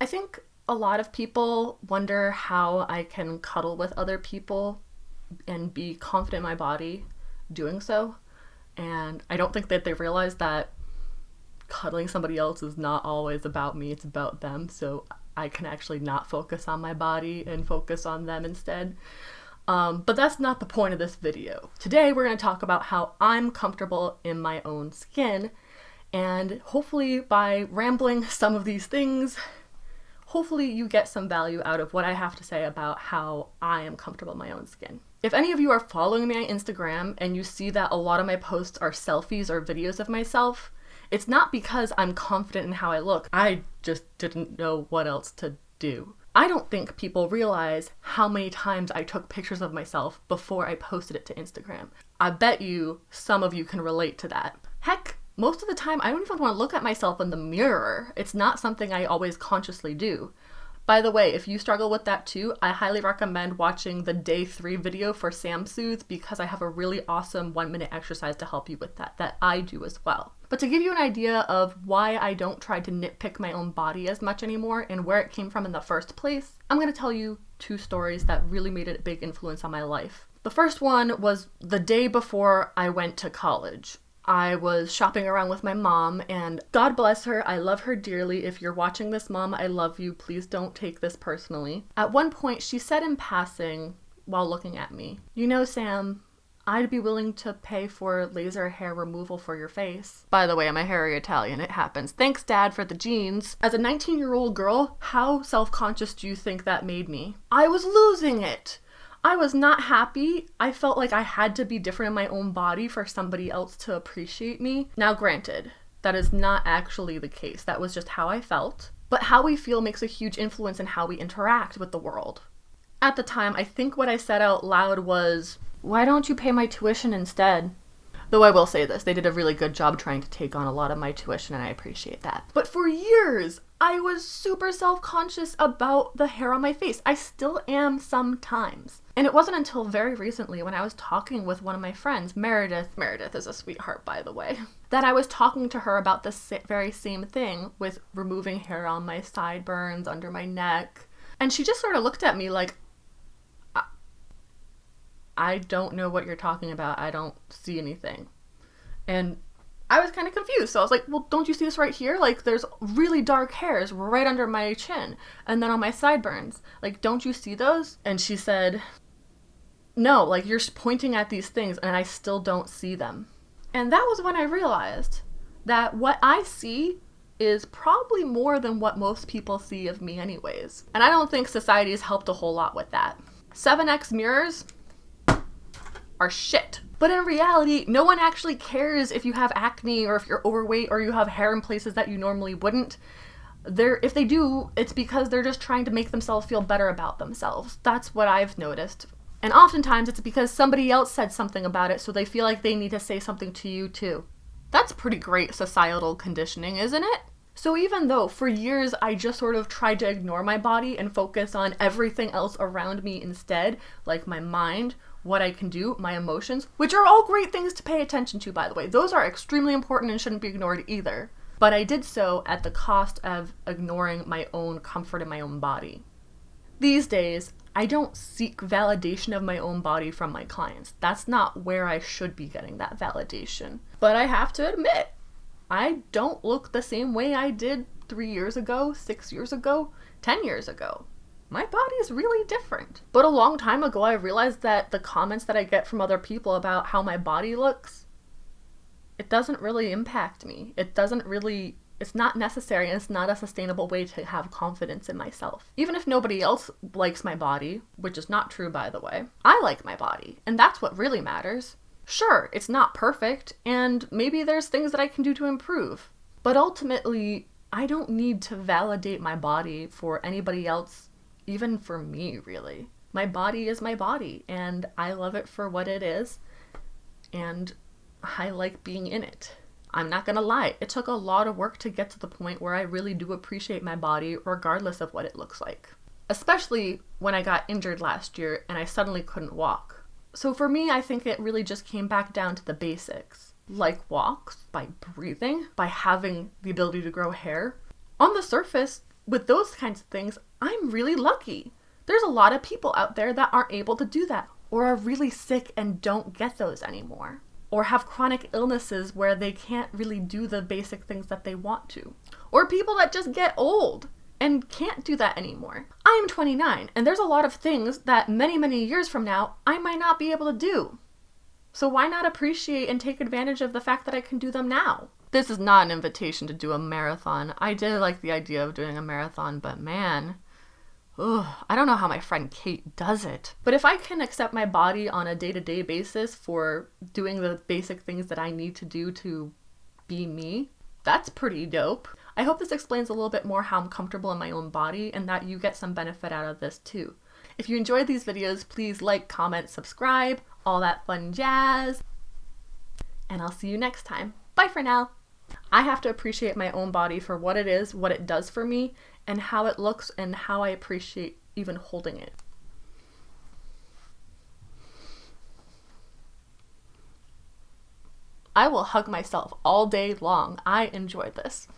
I think a lot of people wonder how I can cuddle with other people and be confident in my body doing so. And I don't think that they realize that cuddling somebody else is not always about me, it's about them. So I can actually not focus on my body and focus on them instead. But that's not the point of this video. Today we're going to talk about how I'm comfortable in my own skin, and hopefully by rambling some of these things, hopefully you get some value out of what I have to say about how I am comfortable in my own skin. If any of you are following me on Instagram and you see that a lot of my posts are selfies or videos of myself, it's not because I'm confident in how I look. I just didn't know what else to do. I don't think people realize how many times I took pictures of myself before I posted it to Instagram. I bet you some of you can relate to that. Heck, most of the time I don't even want to look at myself in the mirror. It's not something I always consciously do. By the way, if you struggle with that too, I highly recommend watching the day 3 video for Sam Soothes, because I have a really awesome 1-minute exercise to help you with that I do as well. But to give you an idea of why I don't try to nitpick my own body as much anymore and where it came from in the first place, I'm going to tell you 2 stories that really made a big influence on my life. The first one was the day before I went to college. I was shopping around with my mom, and God bless her, I love her dearly. If you're watching this, Mom, I love you. Please don't take this personally. At one point, she said in passing while looking at me, "You know, Sam, I'd be willing to pay for laser hair removal for your face." By the way, I'm a hairy Italian. It happens. Thanks, Dad, for the genes. As a 19-year-old girl, how self-conscious do you think that made me? I was losing it. I was not happy. I felt like I had to be different in my own body for somebody else to appreciate me. Now, granted, that is not actually the case. That was just how I felt. But how we feel makes a huge influence in how we interact with the world. At the time, I think what I said out loud was, "Why don't you pay my tuition instead?" Though I will say this, they did a really good job trying to take on a lot of my tuition, and I appreciate that. But for years, I was super self-conscious about the hair on my face. I still am sometimes. And it wasn't until very recently, when I was talking with one of my friends, Meredith is a sweetheart, by the way, that I was talking to her about this very same thing with removing hair on my sideburns, under my neck. And she just sort of looked at me like, I don't know what you're talking about. I don't see anything. And I was kind of confused. So I was like, well, don't you see this right here? Like, there's really dark hairs right under my chin and then on my sideburns. Like, don't you see those? And she said, no, like, you're pointing at these things and I still don't see them. And that was when I realized that what I see is probably more than what most people see of me anyways. And I don't think society has helped a whole lot with that. 7X mirrors are shit. But in reality, no one actually cares if you have acne or if you're overweight or you have hair in places that you normally wouldn't. If they do, it's because they're just trying to make themselves feel better about themselves. That's what I've noticed. And oftentimes it's because somebody else said something about it, so they feel like they need to say something to you too. That's pretty great societal conditioning, isn't it? So even though for years I just sort of tried to ignore my body and focus on everything else around me instead, like my mind, what I can do, my emotions, which are all great things to pay attention to, by the way. Those are extremely important and shouldn't be ignored either. But I did so at the cost of ignoring my own comfort in my own body. These days, I don't seek validation of my own body from my clients. That's not where I should be getting that validation. But I have to admit, I don't look the same way I did 3 years ago, 6 years ago, 10 years ago. My body is really different. But a long time ago, I realized that the comments that I get from other people about how my body looks, it doesn't really impact me. It's not necessary, and it's not a sustainable way to have confidence in myself. Even if nobody else likes my body, which is not true, by the way, I like my body, and that's what really matters. Sure, it's not perfect, and maybe there's things that I can do to improve. But ultimately, I don't need to validate my body for anybody else. Even for me, really. My body is my body, and I love it for what it is, and I like being in it. I'm not gonna lie, it took a lot of work to get to the point where I really do appreciate my body regardless of what it looks like. Especially when I got injured last year and I suddenly couldn't walk. So for me, I think it really just came back down to the basics. Like walks, by breathing, by having the ability to grow hair. On the surface, with those kinds of things, I'm really lucky. There's a lot of people out there that aren't able to do that, or are really sick and don't get those anymore, or have chronic illnesses where they can't really do the basic things that they want to, or people that just get old and can't do that anymore. I am 29, and there's a lot of things that many, many years from now, I might not be able to do. So why not appreciate and take advantage of the fact that I can do them now? This is not an invitation to do a marathon. I did like the idea of doing a marathon, but man, I don't know how my friend Kate does it. But if I can accept my body on a day-to-day basis for doing the basic things that I need to do to be me, that's pretty dope. I hope this explains a little bit more how I'm comfortable in my own body and that you get some benefit out of this too. If you enjoyed these videos, please like, comment, subscribe, all that fun jazz. And I'll see you next time. Bye for now. I have to appreciate my own body for what it is, what it does for me, and how it looks, and how I appreciate even holding it. I will hug myself all day long. I enjoy this.